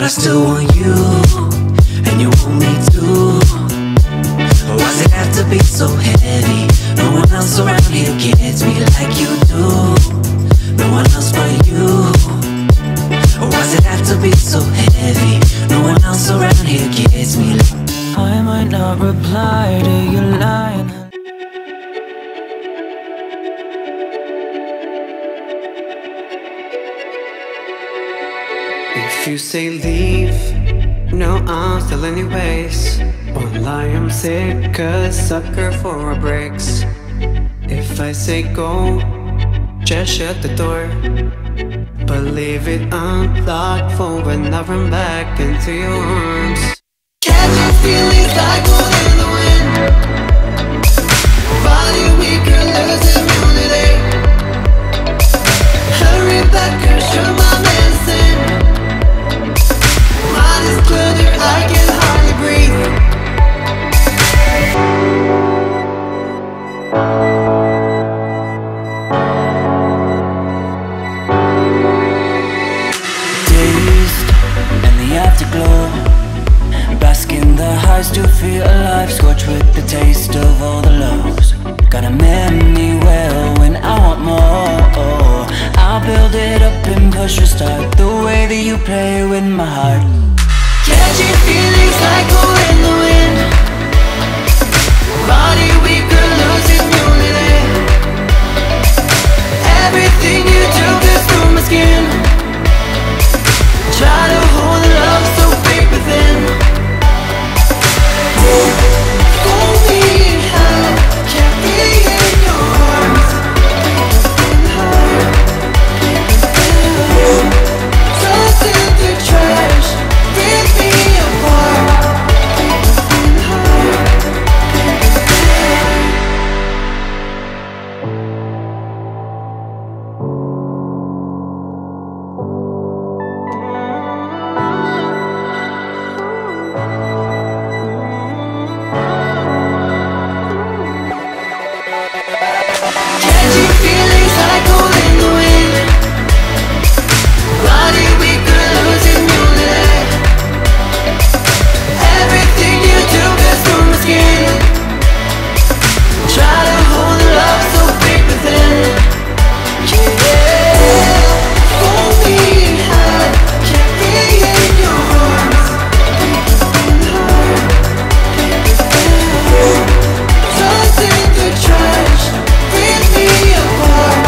I still want you, and you want me too. Why does it have to be so heavy? No one else around here gets me like you do. No one else but you. Why does it have to be so heavy? No one else around here gets me like I might not reply to your line. If you say leave, no, I'm still anyways. Won't lie, I'm sick, a sucker for breaks. If I say go, just shut the door, but leave it unlocked for when I run back into your arms. Catching feelings like wind in the wind. Body weaker, lose immunity. Hurry back, cause you're my medicine. Mind is cluttered, I can hardly breathe. Dazed and the afterglow, bask in the highs to feel alive, scorched with the taste of all the lows. Gotta mend me well when I want more. I'll build it up and push a start, the way that you play with my heart. Catching feelings like wind in the wind. Body weaker, lose immunity. Everything you do gets through my skin. Try to hold the love so paper thin. Hold me high, can't be in your arms. Toss in the trash, rip me apart. Catching feelings like wind in the wind. Body weaker, lose immunity. Everything you do gets through my skin. Try to hold the love so paper thin. Yeah, hold me high, can't be in your arms. Toss in the trash, rip me apart.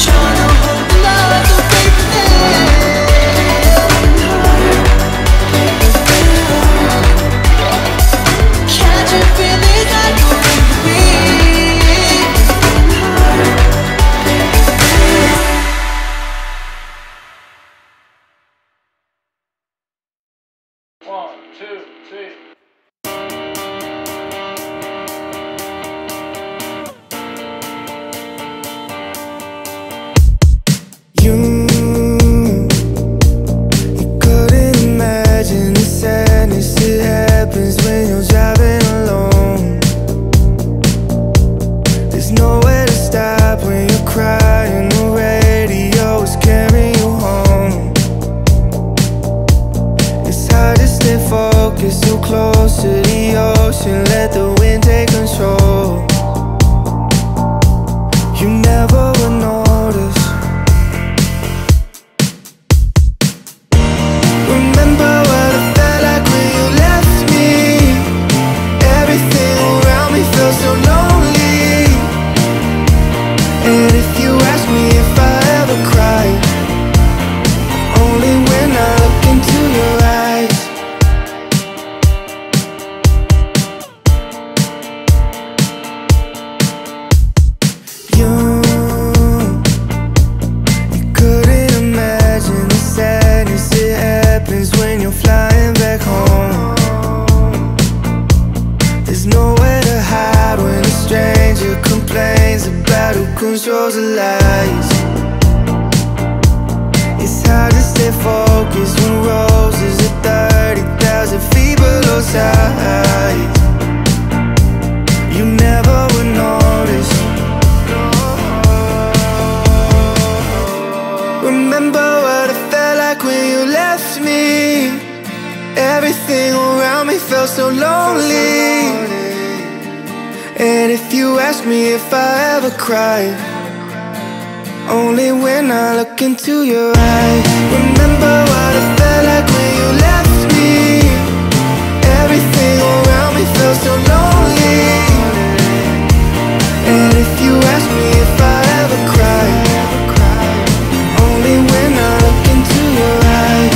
Tryna hold the love so paper thin. Catching feelings like wind in the wind. 1, 2, 3. You couldn't imagine the sadness that happens when you're driving alone. There's nowhere to stop when you're crying. The radio is carrying you home. It's hard to stay focused, so close to the ocean. Let the wind take control. You never would notice. Remember what it felt like when you left me. Everything around me felt so lonely. And if you ask me if I ever cried, only when I look into your eyes. You couldn't imagine the sadness that happens when you're flying back home. There's nowhere to hide when a stranger complains about who controls the lights. It's hard to stay focused when roses are 30,000 feet below sight. You never would notice. ask me if I ever cry, only when I look into your eyes. Remember what it felt like when you left me. Everything around me felt so lonely. And if you ask me if I ever cry, only when I look into your eyes.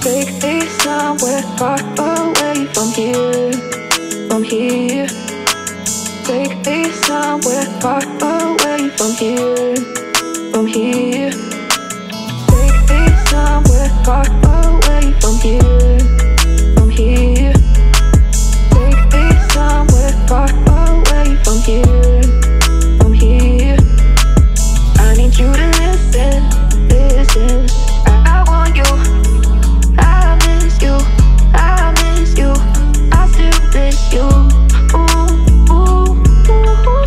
Take me somewhere far away from here, from here. Take me somewhere far away from here, from here. Take me somewhere far away from here, from here. Take me somewhere far away from here, from here. I need you to listen, listen. I want you. I miss you, I miss you, I still miss you. Ooh, ooh, ooh.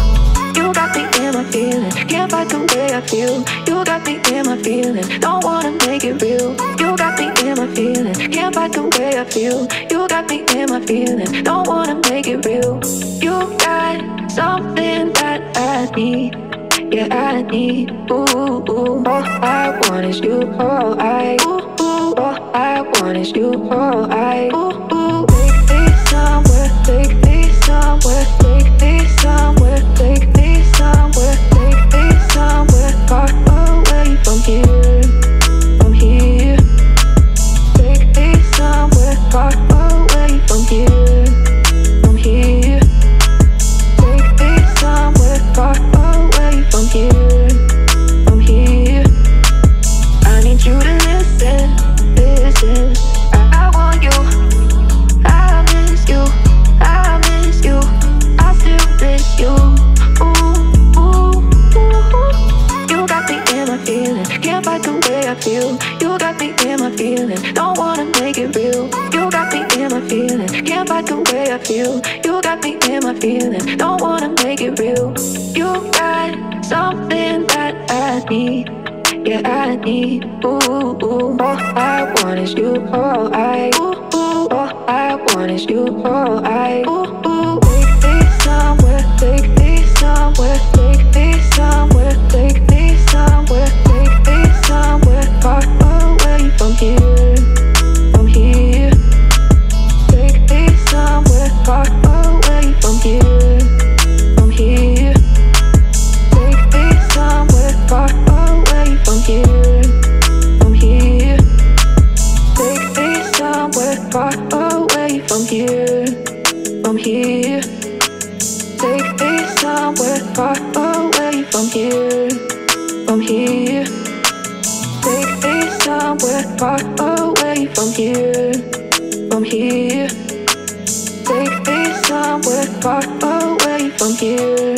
You got me in my feelings, can't fight the way I feel. You got me in my feelings, don't wanna make it real. You got me in my feelings, can't fight the way I feel. You got me in my feelings, don't wanna make it real. You got something that I need, yeah I need. Ooh, ooh. All I want is you, all I. Ooh, ooh. All I want is you, all I. Ooh, ooh. Take me somewhere, take me somewhere, take me somewhere, take me somewhere, take me somewhere far away from here, from here. Take me somewhere far away from here, from here. Take me somewhere far away from here, from here. I need you to listen, listen. I want you, I miss you, I miss you, I still miss you. Ooh, ooh, ooh. You got me in my feelings, can't fight the way I feel. You got me in my feelings, don't wanna make it real. You got me in my feelings, can't fight the way I feel. You got me in my feelings, don't wanna make it real. You got something that I need, yeah I need. Ooh, ooh. All I want is you, all I. Ooh, ooh. All I want is you, all I. Ooh, ooh. Take me somewhere, take me somewhere, take me somewhere, take me somewhere, take me somewhere far away from here, from here. Take me somewhere far away from here, from here. Take me somewhere far away from here, from here. Take me somewhere far away from here, from here. Take me somewhere far away from here, from here. Take me somewhere far away from here, from here. Take me somewhere far away from here.